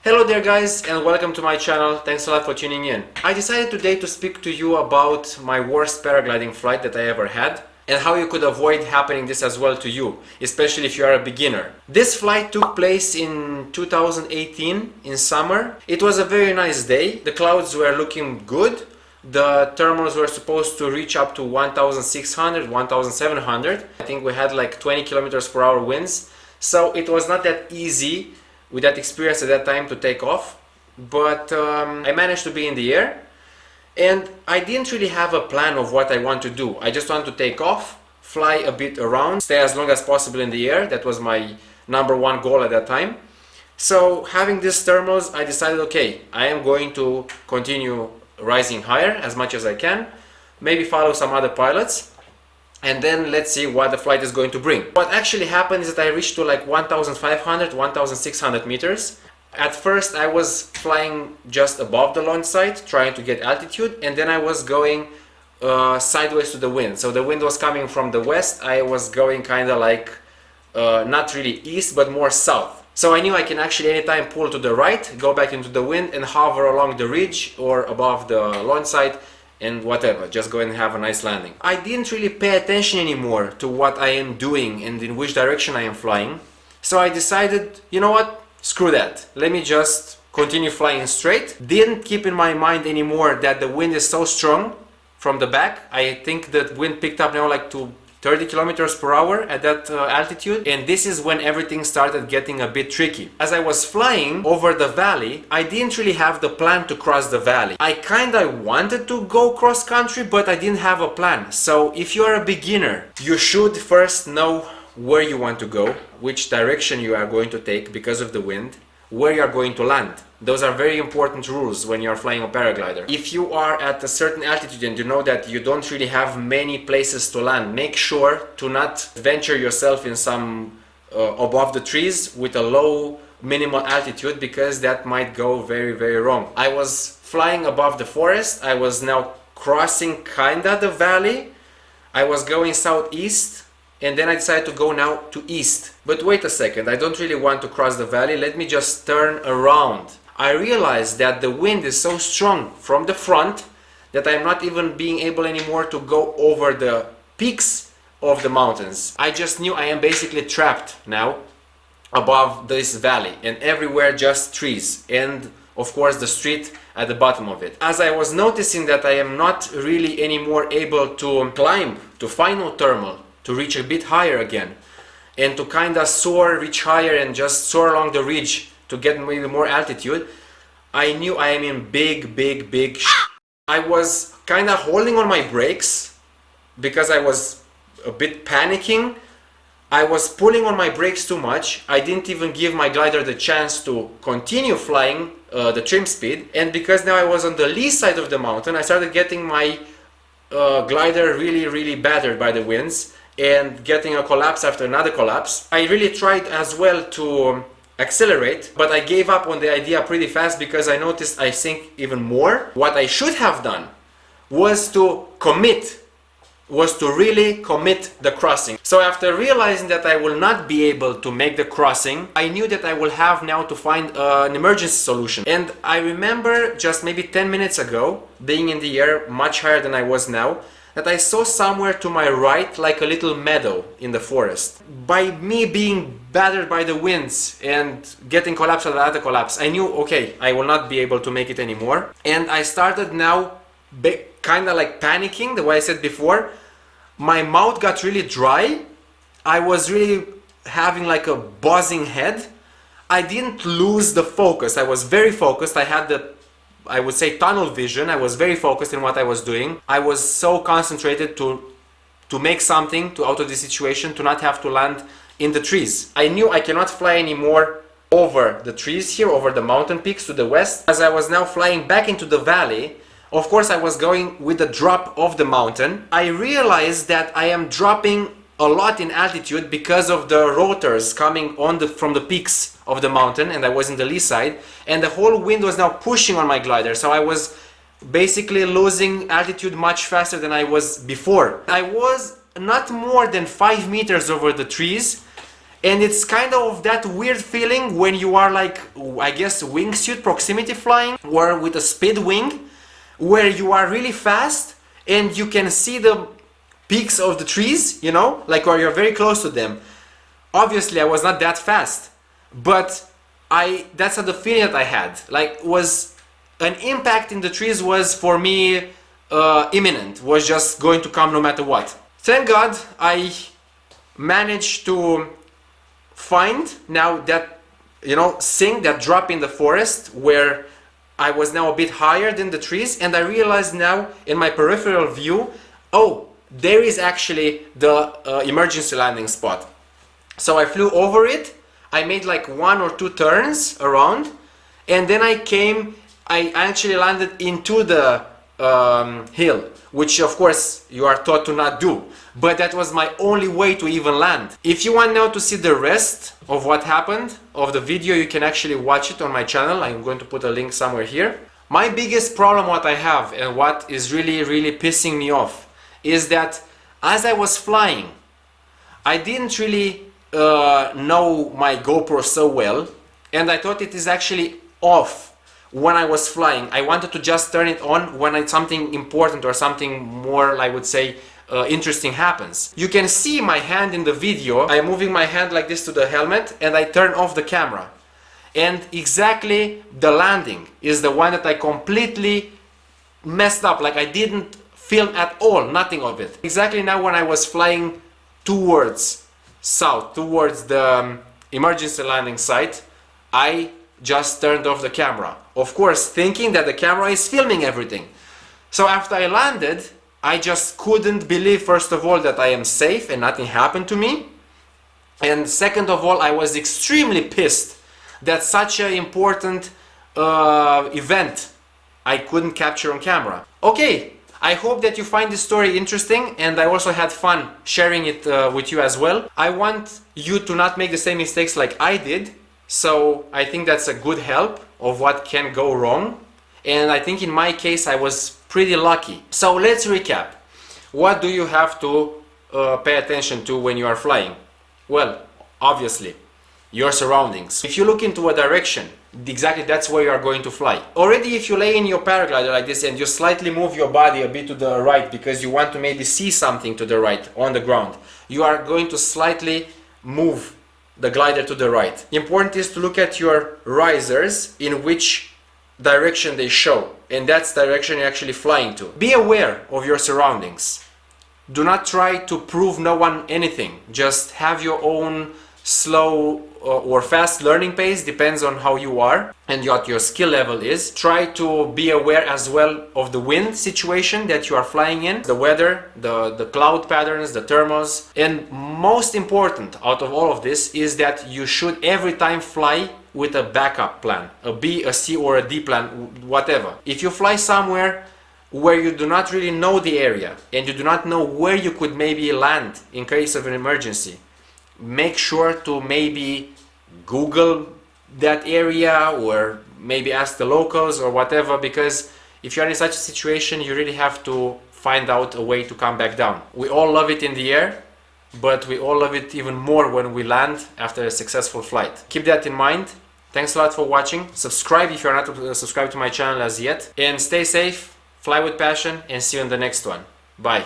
Hello there guys and welcome to my channel. Thanks a lot for tuning in. I decided today to speak to you about my worst paragliding flight that I ever had and how you could avoid happening this as well to you, especially if you are a beginner. This flight took place in 2018 in summer. It was a very nice day. The clouds were looking good. The thermals were supposed to reach up to 1600, 1700. I think we had like 20 kilometers per hour winds. So it was not that easy with that experience at that time to take off, but I managed to be in the air and I didn't really have a plan of what I want to do. I just wanted to take off, fly a bit around, stay as long as possible in the air. That was my number one goal at that time. So having these thermals, I decided, okay, I am going to continue rising higher as much as I can, maybe follow some other pilots, and then let's see what the flight is going to bring. What actually happened is that I reached to like 1500, 1600 meters. At first I was flying just above the launch site, trying to get altitude, and then I was going sideways to the wind. So the wind was coming from the west, I was going kind of like not really east but more south. So I knew I can actually anytime pull to the right, go back into the wind and hover along the ridge or above the launch site and whatever, just go and have a nice landing. I didn't really pay attention anymore to what I am doing and in which direction I am flying. So I decided, you know what, screw that. Let me just continue flying straight. Didn't keep in my mind anymore that the wind is so strong from the back. I think that wind picked up now like to 30 kilometers per hour at that altitude, and this is when everything started getting a bit tricky. As I was flying over the valley, I didn't really have the plan to cross the valley. I kinda wanted to go cross country, but I didn't have a plan. So if you are a beginner, you should first know where you want to go, which direction you are going to take because of the wind, where you are going to land. Those are very important rules when you are flying a paraglider. If you are at a certain altitude and you know that you don't really have many places to land, make sure to not venture yourself in some above the trees with a low minimal altitude, because that might go very wrong. I was flying above the forest. I was now crossing kinda the valley. I was going southeast, and then I decided to go now to east. But wait a second, I don't really want to cross the valley. Let me just turn around. I realized that the wind is so strong from the front that I'm not even being able anymore to go over the peaks of the mountains. I just knew I am basically trapped now above this valley, and everywhere just trees and of course the street at the bottom of it. As I was noticing that I am not really anymore able to climb to final thermal, to reach a bit higher again, and to kind of soar, reach higher and just soar along the ridge to get maybe more altitude, I knew I am in big I was kind of holding on my brakes because I was a bit panicking. I was pulling on my brakes too much. I didn't even give my glider the chance to continue flying the trim speed, and because now I was on the lee side of the mountain, I started getting my glider really battered by the winds and getting a collapse after another collapse. I really tried as well to accelerate, but I gave up on the idea pretty fast because I noticed I sink even more. What I should have done was to really commit the crossing. So after realizing that I will not be able to make the crossing, I knew that I will have now to find an emergency solution. And I remember just maybe 10 minutes ago, being in the air much higher than I was now, that I saw somewhere to my right like a little meadow in the forest. By me being battered by the winds and getting collapse after another collapse, I knew, okay, I will not be able to make it anymore. And I started now kind of like panicking, the way I said before. My mouth got really dry. I was really having like a buzzing head. I didn't lose the focus. I was very focused. I had I would say tunnel vision. I was very focused in what I was doing. I was so concentrated to make something out of this situation, to not have to land in the trees. I knew I cannot fly anymore over the trees here, over the mountain peaks to the west. As I was now flying back into the valley, of course I was going with the drop of the mountain. I realized that I am dropping a lot in altitude because of the rotors coming on from the peaks of the mountain, and I was in the lee side, and the whole wind was now pushing on my glider, so I was basically losing altitude much faster than I was before. I was not more than 5 meters over the trees, And it's kind of that weird feeling when you are like, I guess, wingsuit proximity flying or with a speed wing, where you are really fast and you can see the peaks of the trees, you know, like where you're very close to them. Obviously, I was not that fast, but that's not the feeling that I had. Like, was an impact in the trees was for me imminent, was just going to come no matter what. Thank God I managed to find now that, you know, sink, that drop in the forest where I was now a bit higher than the trees, and I realized now in my peripheral view, oh, there is actually the emergency landing spot. So I flew over it, I made like 1 or 2 turns around, and then I actually landed into the hill, which of course you are taught to not do, but that was my only way to even land. If you want now to see the rest of what happened of the video, you can actually watch it on my channel. I'm going to put a link somewhere here. My biggest problem what I have, and what is really pissing me off, is that as I was flying, I didn't really know my GoPro so well, and I thought it is actually off when I was flying. I wanted to just turn it on when something important or something more, I would say, interesting happens. You can see my hand in the video. I'm moving my hand like this to the helmet and I turn off the camera. And exactly the landing is the one that I completely messed up. Like, I didn't film at all, nothing of it. Exactly now when I was flying towards south, towards the emergency landing site, I just turned off the camera. Of course, thinking that the camera is filming everything. So after I landed, I just couldn't believe, first of all, that I am safe and nothing happened to me. And second of all, I was extremely pissed that such an important event I couldn't capture on camera. Okay, I hope that you find this story interesting, and I also had fun sharing it with you as well. I want you to not make the same mistakes like I did, so I think that's a good help of what can go wrong. And I think in my case I was pretty lucky. So let's recap. What do you have to pay attention to when you are flying? Well, obviously, your surroundings. If you look into a direction, exactly that's where you are going to fly. Already if you lay in your paraglider like this and you slightly move your body a bit to the right because you want to maybe see something to the right on the ground, you are going to slightly move the glider to the right. Important is to look at your risers, in which direction they show, and that's the direction you're actually flying to. Be aware of your surroundings. Do not try to prove no one anything. Just have your own slow or fast learning pace, depends on how you are and what your skill level is. Try to be aware as well of the wind situation that you are flying in, the weather, the cloud patterns, the thermals. And most important out of all of this is that you should every time fly with a backup plan, a B, a C or a D plan, whatever. If you fly somewhere where you do not really know the area and you do not know where you could maybe land in case of an emergency, make sure to maybe Google that area or maybe ask the locals or whatever, because if you're in such a situation, you really have to find out a way to come back down. We all love it in the air, but we all love it even more when we land after a successful flight. Keep that in mind. Thanks a lot for watching. Subscribe if you're not subscribed to my channel as yet, and stay safe, fly with passion, and see you in the next one. Bye.